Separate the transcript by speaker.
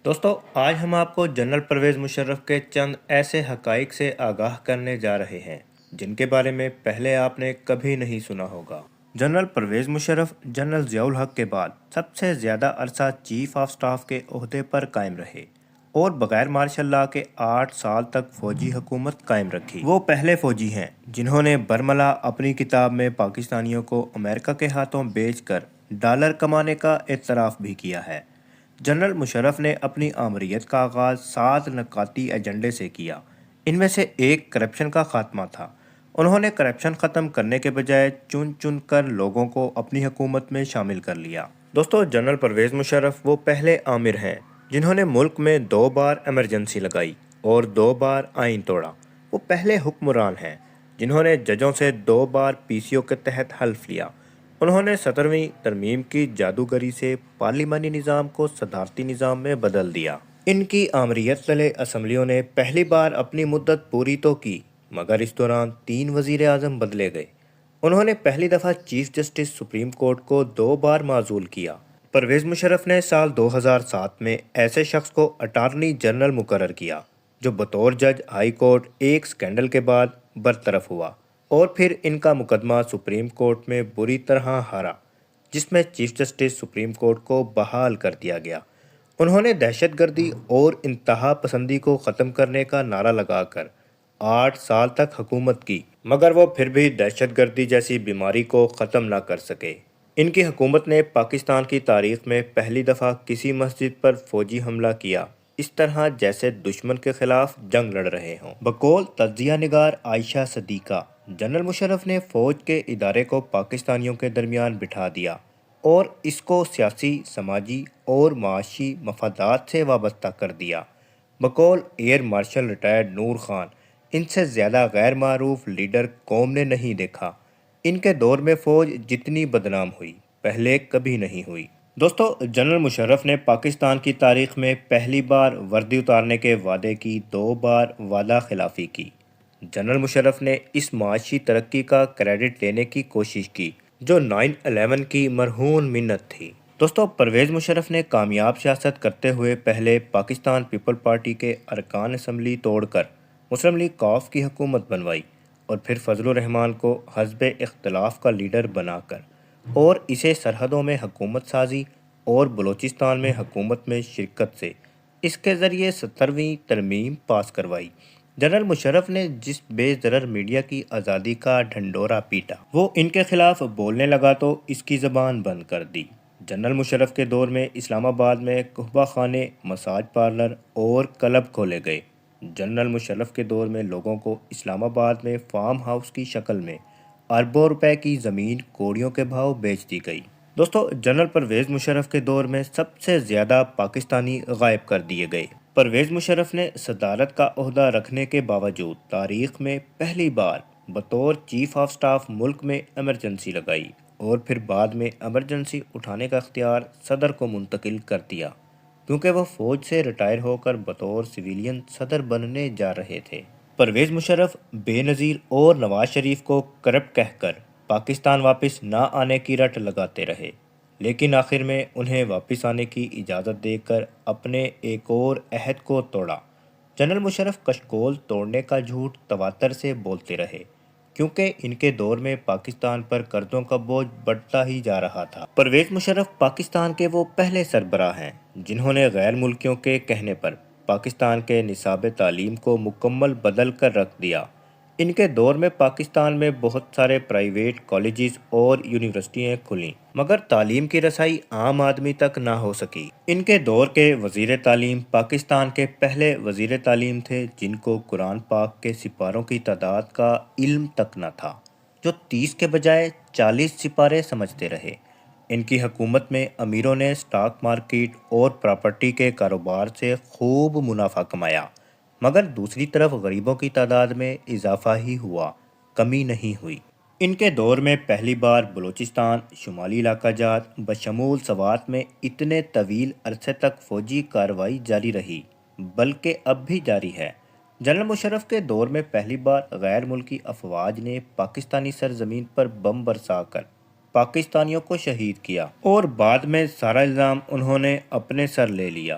Speaker 1: دوستو آج ہم آپ کو جنرل پرویز مشرف کے چند ایسے حقائق سے آگاہ کرنے جا رہے ہیں جن کے بارے میں پہلے آپ نے کبھی نہیں سنا ہوگا۔ جنرل پرویز مشرف جنرل ضیاء الحق کے بعد سب سے زیادہ عرصہ چیف آف سٹاف کے عہدے پر قائم رہے اور بغیر مارشل لاء کے 8 سال تک فوجی حکومت قائم رکھی۔ وہ پہلے فوجی ہیں جنہوں نے برملا اپنی کتاب میں پاکستانیوں کو امریکہ کے ہاتھوں بیچ کر ڈالر کمانے کا اعتراف بھی کیا ہے۔ جنرل مشرف نے اپنی آمریت کا آغاز 7 نکاتی ایجنڈے سے کیا۔ ان میں سے ایک کرپشن کا خاتمہ تھا۔ انہوں نے کرپشن ختم کرنے کے بجائے چن چن کر لوگوں کو اپنی حکومت میں شامل کر لیا۔ دوستو جنرل پرویز مشرف وہ پہلے آمر ہیں جنہوں نے ملک میں 2 بار ایمرجنسی لگائی اور 2 بار آئین توڑا۔ وہ پہلے حکمران ہیں جنہوں نے ججوں سے 2 بار پی سی او کے تحت حلف لیا۔ انہوں نے 17ویں ترمیم کی جادوگری سے پارلیمانی نظام کو صدارتی نظام میں بدل دیا۔ ان کی آمریت تلے اسمبلیوں نے پہلی بار اپنی مدت پوری تو کی مگر اس دوران 3 وزیر اعظم بدلے گئے۔ انہوں نے پہلی دفعہ چیف جسٹس سپریم کورٹ کو 2 بار معزول کیا۔ پرویز مشرف نے سال 2007 میں ایسے شخص کو اٹارنی جنرل مقرر کیا جو بطور جج ہائی کورٹ ایک سکینڈل کے بعد برطرف ہوا اور پھر ان کا مقدمہ سپریم کورٹ میں بری طرح ہارا جس میں چیف جسٹس سپریم کورٹ کو بحال کر دیا گیا۔ انہوں نے دہشت گردی اور انتہا پسندی کو ختم کرنے کا نعرہ لگا کر 8 سال تک حکومت کی مگر وہ پھر بھی دہشت گردی جیسی بیماری کو ختم نہ کر سکے۔ ان کی حکومت نے پاکستان کی تاریخ میں پہلی دفعہ کسی مسجد پر فوجی حملہ کیا اس طرح جیسے دشمن کے خلاف جنگ لڑ رہے ہوں۔ بقول تجزیہ نگار عائشہ صدیقہ، جنرل مشرف نے فوج کے ادارے کو پاکستانیوں کے درمیان بٹھا دیا اور اس کو سیاسی، سماجی اور معاشی مفادات سے وابستہ کر دیا۔ بقول ایئر مارشل ریٹائرڈ نور خان، ان سے زیادہ غیر معروف لیڈر قوم نے نہیں دیکھا۔ ان کے دور میں فوج جتنی بدنام ہوئی پہلے کبھی نہیں ہوئی۔ دوستو جنرل مشرف نے پاکستان کی تاریخ میں پہلی بار وردی اتارنے کے وعدے کی 2 بار وعدہ خلافی کی۔ جنرل مشرف نے اس معاشی ترقی کا کریڈٹ لینے کی کوشش کی جو 9/11 کی مرہون منت تھی۔ دوستو پرویز مشرف نے کامیاب سیاست کرتے ہوئے پہلے پاکستان پیپل پارٹی کے ارکان اسمبلی توڑ کر مسلم لیگ ق کی حکومت بنوائی اور پھر فضل الرحمان کو حزب اختلاف کا لیڈر بنا کر اور اسے سرحدوں میں حکومت سازی اور بلوچستان میں حکومت میں شرکت سے اس کے ذریعے 17ویں ترمیم پاس کروائی۔ جنرل مشرف نے جس بے ضرر میڈیا کی آزادی کا ڈھنڈورا پیٹا وہ ان کے خلاف بولنے لگا تو اس کی زبان بند کر دی۔ جنرل مشرف کے دور میں اسلام آباد میں قہوہ خانے، مساج پارلر اور کلب کھولے گئے۔ جنرل مشرف کے دور میں لوگوں کو اسلام آباد میں فارم ہاؤس کی شکل میں اربوں روپے کی زمین کوڑیوں کے بھاؤ بیچ دی گئی۔ دوستو جنرل پرویز مشرف کے دور میں سب سے زیادہ پاکستانی غائب کر دیے گئے۔ پرویز مشرف نے صدارت کا عہدہ رکھنے کے باوجود تاریخ میں پہلی بار بطور چیف آف سٹاف ملک میں ایمرجنسی لگائی اور پھر بعد میں ایمرجنسی اٹھانے کا اختیار صدر کو منتقل کر دیا کیونکہ وہ فوج سے ریٹائر ہو کر بطور سویلین صدر بننے جا رہے تھے۔ پرویز مشرف بے نظیر اور نواز شریف کو کرپٹ کہہ کر پاکستان واپس نہ آنے کی رٹ لگاتے رہے لیکن آخر میں انہیں واپس آنے کی اجازت دے کر اپنے ایک اور عہد کو توڑا۔ جنرل مشرف کشکول توڑنے کا جھوٹ تواتر سے بولتے رہے کیونکہ ان کے دور میں پاکستان پر قرضوں کا بوجھ بڑھتا ہی جا رہا تھا۔ پرویز مشرف پاکستان کے وہ پہلے سربراہ ہیں جنہوں نے غیر ملکیوں کے کہنے پر پاکستان کے نصاب تعلیم کو مکمل بدل کر رکھ دیا۔ ان کے دور میں پاکستان میں بہت سارے پرائیویٹ کالجز اور یونیورسٹیاں کھلیں مگر تعلیم کی رسائی عام آدمی تک نہ ہو سکی۔ ان کے دور کے وزیر تعلیم پاکستان کے پہلے وزیر تعلیم تھے جن کو قرآن پاک کے سپاروں کی تعداد کا علم تک نہ تھا، جو 30 کے بجائے 40 سپارے سمجھتے رہے۔ ان کی حکومت میں امیروں نے سٹاک مارکیٹ اور پراپرٹی کے کاروبار سے خوب منافع کمایا مگر دوسری طرف غریبوں کی تعداد میں اضافہ ہی ہوا، کمی نہیں ہوئی۔ ان کے دور میں پہلی بار بلوچستان شمالی علاقہ جات بشمول سوات میں اتنے طویل عرصے تک فوجی کارروائی جاری رہی بلکہ اب بھی جاری ہے۔ جنرل مشرف کے دور میں پہلی بار غیر ملکی افواج نے پاکستانی سرزمین پر بم برسا کر پاکستانیوں کو شہید کیا اور بعد میں سارا الزام انہوں نے اپنے سر لے لیا۔